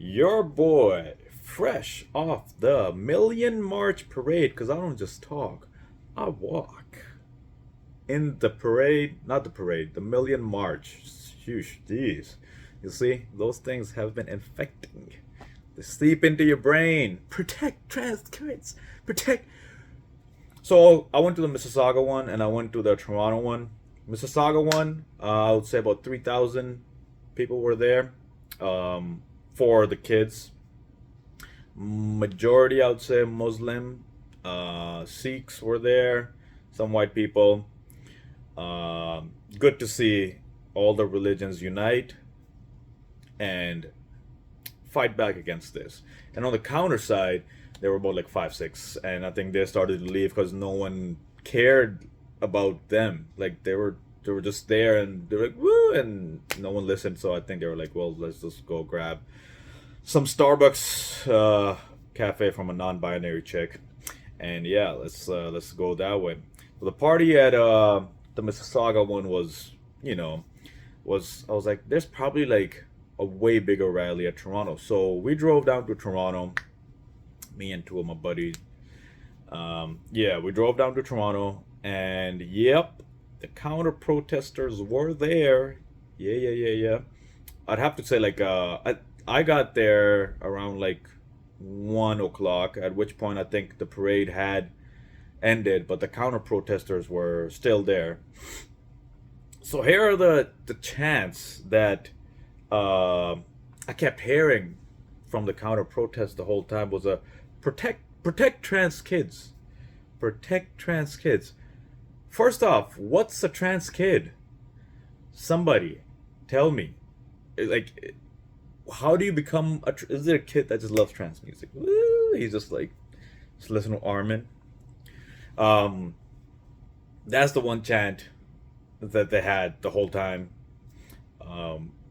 Your boy, fresh off the Million March Parade, because I don't just talk, I walk. In the parade, not the parade, the Million March. Huge, jeez. You see, those things have been infecting. They seep into your brain. Protect trans kids. Protect. So I went to the Mississauga one and I went to the Toronto one. Mississauga one, I would say about 3,000 people were there for the kids. Majority, I would say, Muslim. Sikhs were there, some white people. Good to see all the religions unite and fight back against this. And on the counter side, there were about like five, six, and I think they started to leave because no one cared about them. Like they were just there, and they were like woo, and no one listened. So I think they were like, well, let's just go grab some Starbucks cafe from a non-binary chick, and yeah, let's go that way. So the party at the Mississauga one was, was I was like, there's probably like a way bigger rally at Toronto. So we drove down to Toronto, me and two of my buddies. Yeah, we drove down to Toronto, and yep, the counter protesters were there. Yeah, yeah, yeah, yeah. I'd have to say like I got there around like 1 o'clock, at which point I think the parade had ended, but the counter protesters were still there. So here are the chants that uh, I kept hearing from the counter protest the whole time was a protect trans kids, protect trans kids. First off, what's a trans kid? Somebody tell me. Like, how do you become a? Is it a kid that just loves trance music? Woo, he's just like just listen to Armin. Um, that's the one chant that they had the whole time.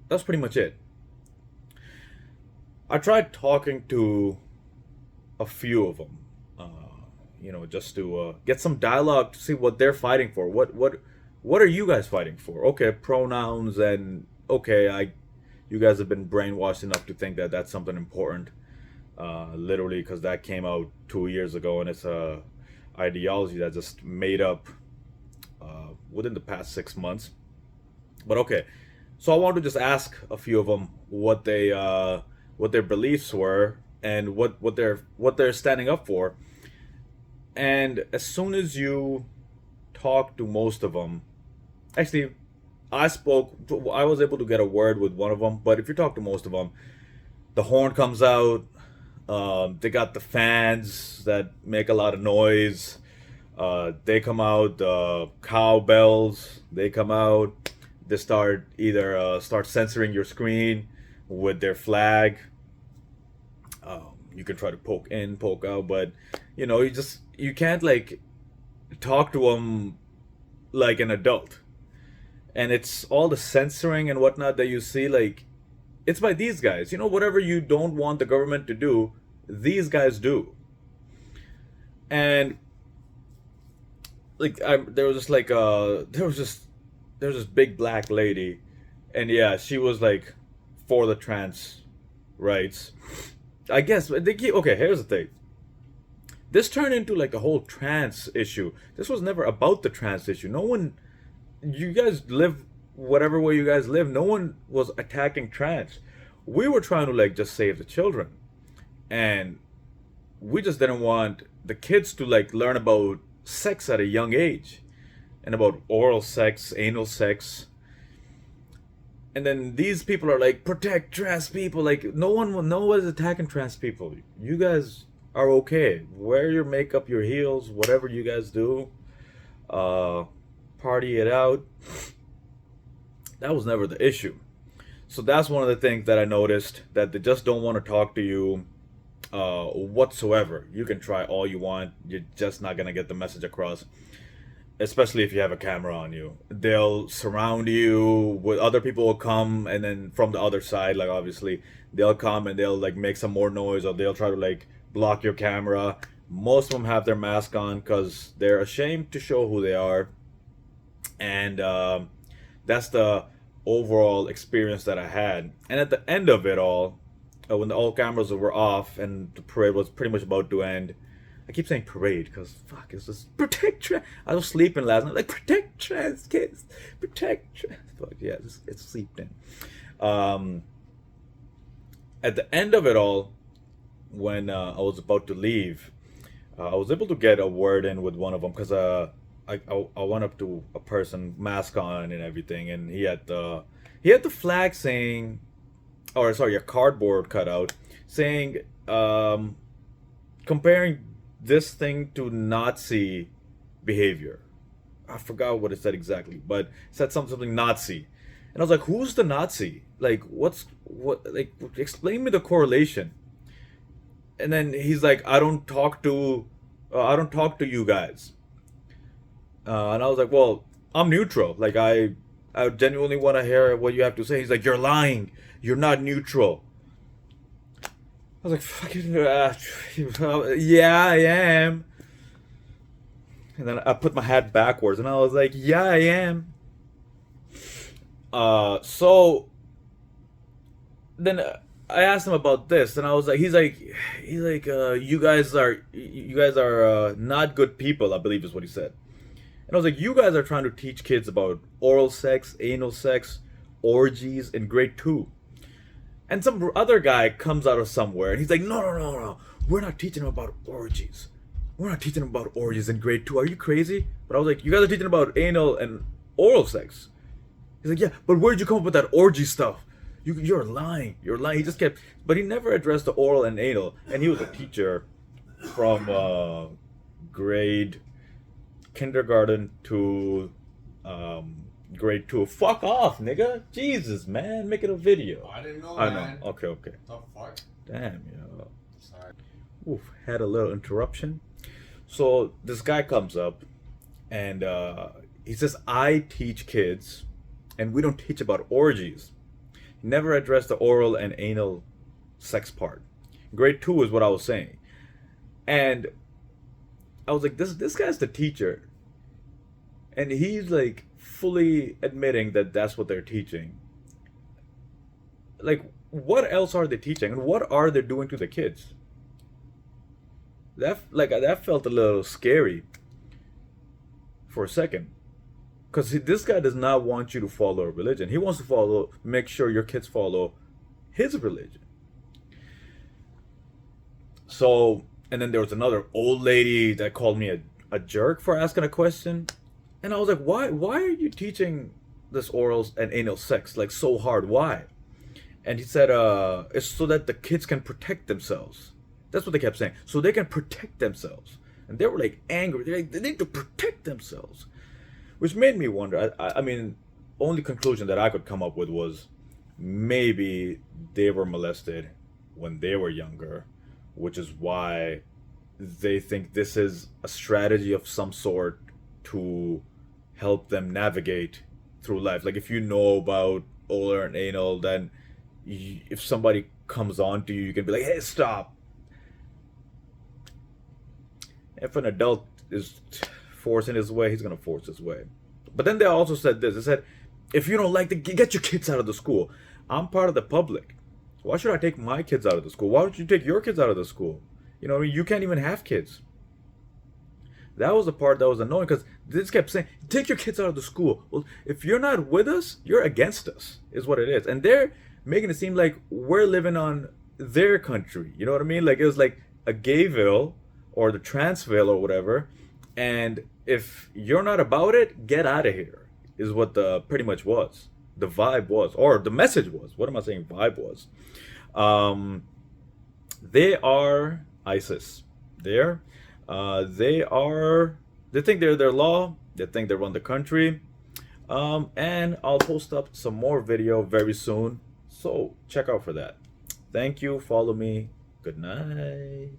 That's pretty much it. I tried talking to a few of them, just to get some dialogue to see what they're fighting for. What are you guys fighting for? Okay, pronouns and okay, you guys have been brainwashed enough to think that that's something important. Literally, because that came out 2 years ago, and it's a ideology that just made up within the past 6 months. But okay, so I wanted to just ask a few of them what their beliefs were and what they're standing up for. And as soon as you talk to most of them, actually, I was able to get a word with one of them. But if you talk to most of them, the horn comes out. They got the fans that make a lot of noise. They come out. The cowbells. They come out. They start censoring your screen with their flag. You can try to poke in, poke out, but you can't like talk to them like an adult. And it's all the censoring and whatnot that you see. Like, it's by these guys. Whatever you don't want the government to do, these guys do. And like there was just like there was this big black lady, and yeah, she was like for the trans rights. I guess they keep, okay. Here's the thing. This turned into like a whole trans issue. This was never about the trans issue. No one, you guys live whatever way you guys live. No one was attacking trans. We were trying to like just save the children, and we just didn't want the kids to like learn about sex at a young age and about oral sex, anal sex. And then these people are like, protect trans people. Like, no one's attacking trans people. You guys are okay. Wear your makeup, your heels, whatever you guys do. Uh, Party it out. That was never the issue. So that's one of the things that I noticed, that they just don't want to talk to you whatsoever. You can try all you want. You're just not gonna get the message across, especially if you have a camera on you. They'll surround you with other people will come, and then from the other side, like obviously, they'll come and they'll like make some more noise, or they'll try to like block your camera. Most of them have their mask on because they're ashamed to show who they are, and that's the overall experience that I had. And at the end of it all, when all cameras were off and the parade was pretty much about to end. I keep saying parade because fuck, it's just protect trans. I was sleeping last night, like protect trans kids, protect trans. Fuck yeah, it's sleeped in. At the end of it all, when I was about to leave, I was able to get a word in with one of them because I went up to a person, mask on and everything, and he had the flag saying, or sorry, a cardboard cutout saying, comparing this thing to Nazi behavior. I forgot what it said exactly, but it said something Nazi, and I was like, "Who's the Nazi? Like, Like, explain me the correlation." And then he's like, I don't talk to you guys." And I was like, "Well, I'm neutral. Like, I genuinely want to hear what you have to say." He's like, "You're lying. You're not neutral." I was like, "Fucking, yeah, I am." And then I put my hat backwards, and I was like, "Yeah, I am." So then I asked him about this, and I was like, you guys are not good people, I believe is what he said. And I was like, you guys are trying to teach kids about oral sex, anal sex, orgies in grade two. And some other guy comes out of somewhere and he's like, no, no, no, no. We're not teaching them about orgies. We're not teaching them about orgies in grade two. Are you crazy? But I was like, you guys are teaching about anal and oral sex. He's like, yeah, but where did you come up with that orgy stuff? You're lying. You're lying. He just kept, but he never addressed the oral and anal. And he was a teacher from grade kindergarten to grade two. Fuck off, nigga. Jesus, man. Making a video. I didn't know I that. know. Okay, okay. The fuck? Damn, yo. Sorry. Oof, had a little interruption. So this guy comes up and he says, I teach kids and we don't teach about orgies. He never addressed the oral and anal sex part. Grade two is what I was saying. And I was like, this guy's the teacher. And he's like fully admitting that that's what they're teaching. Like, what else are they teaching? And what are they doing to the kids? That felt a little scary for a second. Because this guy does not want you to follow a religion. He wants to make sure your kids follow his religion. So, and then there was another old lady that called me a jerk for asking a question. And I was like, why are you teaching this oral and anal sex like so hard? Why? And he said, it's so that the kids can protect themselves. That's what they kept saying. So they can protect themselves. And they were like angry. They're like, they need to protect themselves. Which made me wonder. I mean, only conclusion that I could come up with was maybe they were molested when they were younger, which is why they think this is a strategy of some sort to help them navigate through life. Like if you know about oral and anal, then if somebody comes on to you, you can be like, hey, stop. If an adult is forcing his way, he's gonna force his way. But then they also said this. They said, if you don't like the, get your kids out of the school. I'm part of the public. Why should I take my kids out of the school? Why don't you take your kids out of the school? You know, I mean, you can't even have kids. That was the part that was annoying because this kept saying, take your kids out of the school. Well, if you're not with us, you're against us, is what it is. And they're making it seem like we're living on their country. You know what I mean? Like it was like a Gayville or the Transville or whatever. And if you're not about it, get out of here, is what the pretty much was. The vibe was, or the message was. What am I saying? Vibe was. They are ISIS. They think they're their law. They think they run the country. And I'll post up some more video very soon. So check out for that. Thank you. Follow me. Good night.